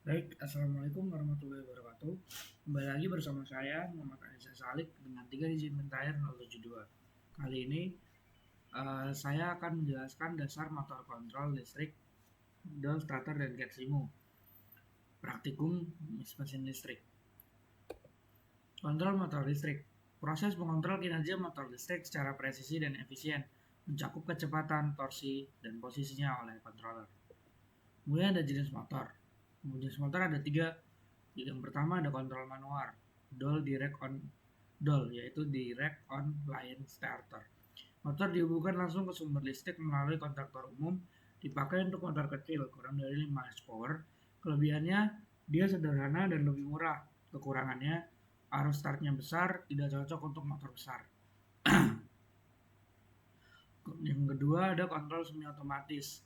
Baik, Assalamualaikum warahmatullahi wabarakatuh. Kembali lagi bersama saya, Muhammad Anissa Salik, dengan 3 digit Mentair 072. Kali ini saya akan menjelaskan dasar motor kontrol listrik, Dol Starter dan Getsimu. Praktikum mesin listrik. Kontrol motor listrik. Proses mengontrol kinerja motor listrik secara presisi dan efisien, mencakup kecepatan, torsi, dan posisinya oleh controller. Kemudian ada jenis motor. Jenis motor ada 3. Yang pertama ada kontrol manual, DOL, yaitu direct on line starter. Motor dihubungkan langsung ke sumber listrik melalui kontaktor umum, dipakai untuk motor kecil kurang dari 5 horsepower. Kelebihannya dia sederhana dan lebih murah. Kekurangannya arus startnya besar, tidak cocok untuk motor besar. Yang kedua ada kontrol semi otomatis.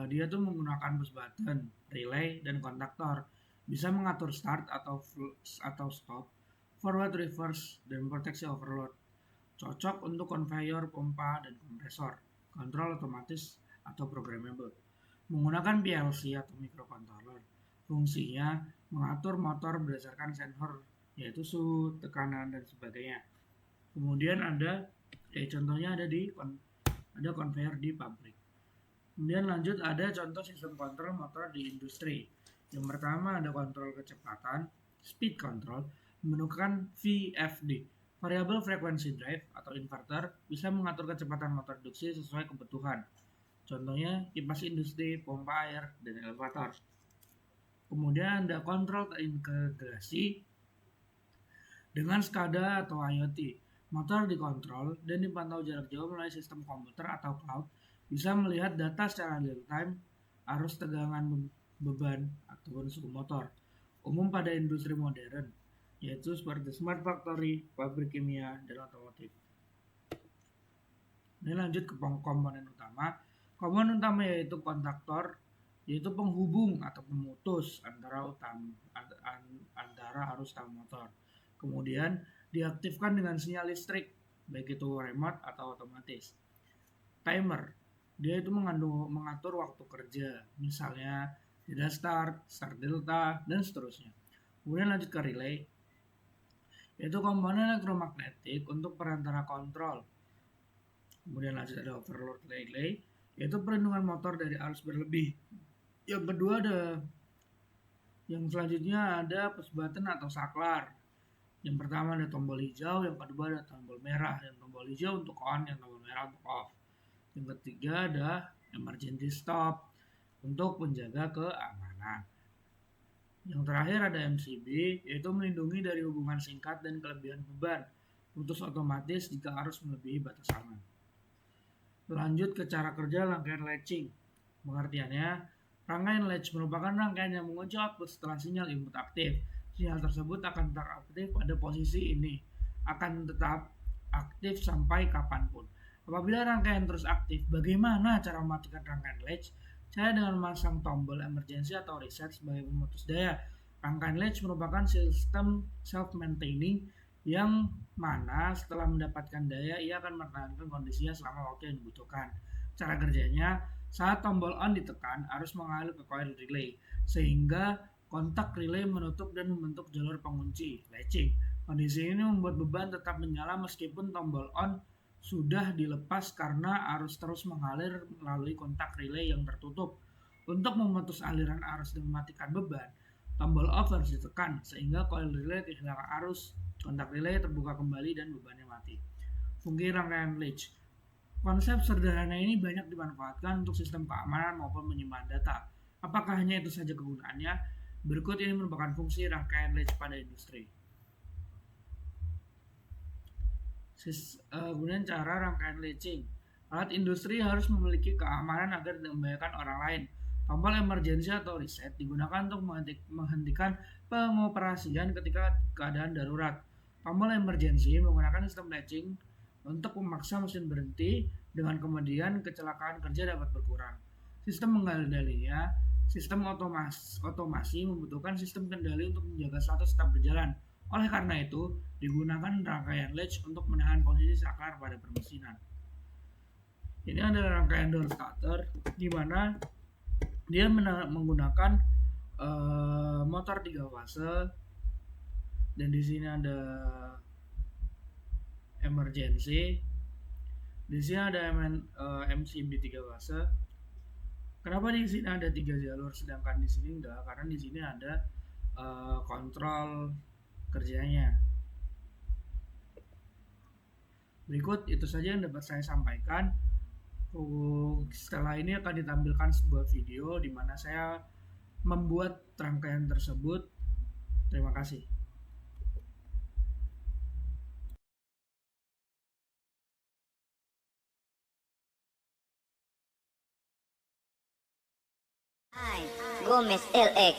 Dia tuh menggunakan push button, relay, dan kontaktor. Bisa mengatur start atau stop, forward, reverse, dan proteksi overload. Cocok untuk conveyor, pompa, dan kompresor. Kontrol otomatis atau programmable. Menggunakan PLC atau microcontroller. Fungsinya mengatur motor berdasarkan sensor, yaitu suhu, tekanan, dan sebagainya. Kemudian contohnya ada conveyor di pabrik. Kemudian lanjut ada contoh sistem kontrol motor di industri. Yang pertama ada kontrol kecepatan, speed control, menggunakan VFD, variable frequency drive atau inverter, bisa mengatur kecepatan motor induksi sesuai kebutuhan. Contohnya kipas industri, pompa air, dan elevator. Kemudian ada kontrol terintegrasi dengan SCADA atau IoT. Motor dikontrol dan dipantau jarak jauh melalui sistem komputer atau cloud, bisa melihat data secara real time, arus tegangan beban ataupun suhu motor. Umum pada industri modern, yaitu seperti smart factory, pabrik kimia, dan otomotif. Ini lanjut ke komponen utama. Komponen utama yaitu kontaktor, yaitu penghubung atau pemutus antara arus utama motor. Kemudian diaktifkan dengan sinyal listrik, baik itu remote atau otomatis. Timer, dia itu mengatur waktu kerja, misalnya tidak start delta, dan seterusnya. Kemudian lanjut ke relay, yaitu komponen elektromagnetik untuk perantara kontrol. Kemudian lanjut ada overload relay, yaitu perlindungan motor dari arus berlebih. Yang kedua yang selanjutnya ada push button atau saklar. Yang pertama ada tombol hijau, yang kedua ada tombol merah. Yang tombol hijau untuk on, yang tombol merah untuk off. Yang ketiga ada emergency stop untuk menjaga keamanan. Yang terakhir ada MCB, yaitu melindungi dari hubungan singkat dan kelebihan beban, putus otomatis jika arus melebihi batas aman. Lanjut ke cara kerja rangkaian latching. Pengertiannya, rangkaian latch merupakan rangkaian yang mengunci output setelah sinyal input aktif. Sinyal tersebut akan tetap aktif pada posisi ini, akan tetap aktif sampai kapanpun. Apabila rangkaian terus aktif, bagaimana cara mematikan rangkaian latch? Cara dengan memasang tombol emergency atau reset sebagai pemutus daya. Rangkaian latch merupakan sistem self-maintaining yang mana setelah mendapatkan daya, ia akan mempertahankan kondisinya selama waktu yang dibutuhkan. Cara kerjanya, saat tombol on ditekan, arus mengalir ke coil relay, sehingga kontak relay menutup dan membentuk jalur pengunci, latching. Kondisi ini membuat beban tetap menyala meskipun tombol on sudah dilepas karena arus terus mengalir melalui kontak relay yang tertutup. Untuk memutus aliran arus dan mematikan beban, tombol off harus ditekan sehingga coil relay kehilangan arus, kontak relay terbuka kembali dan bebannya mati. Fungsi rangkaian latch. Konsep sederhana ini banyak dimanfaatkan untuk sistem keamanan maupun penyimpanan data. Apakah hanya itu saja kegunaannya? Berikut ini merupakan fungsi rangkaian latch pada industri. Kemudian cara rangkaian latching. Alat industri harus memiliki keamanan agar tidak membahayakan orang lain. Tombol emergency atau reset digunakan untuk menghentikan pengoperasian ketika keadaan darurat. Tombol emergency menggunakan sistem latching untuk memaksa mesin berhenti, dengan kemudian kecelakaan kerja dapat berkurang. Sistem mengendalinya, sistem otomasi membutuhkan sistem kendali untuk menjaga status tetap berjalan. Oleh karena itu, digunakan rangkaian latch untuk menahan posisi saklar pada permesinan. Ini adalah rangkaian door starter, di mana dia menggunakan motor 3 fase, dan di sini ada emergency, di sini ada MCB 3 fase. Kenapa di sini ada 3 jalur sedangkan di sini enggak? Karena di sini ada kontrol kerjanya. Berikut itu saja yang dapat saya sampaikan. Setelah ini akan ditampilkan sebuah video di mana saya membuat rangkaian tersebut. Terima kasih. Gomez LX.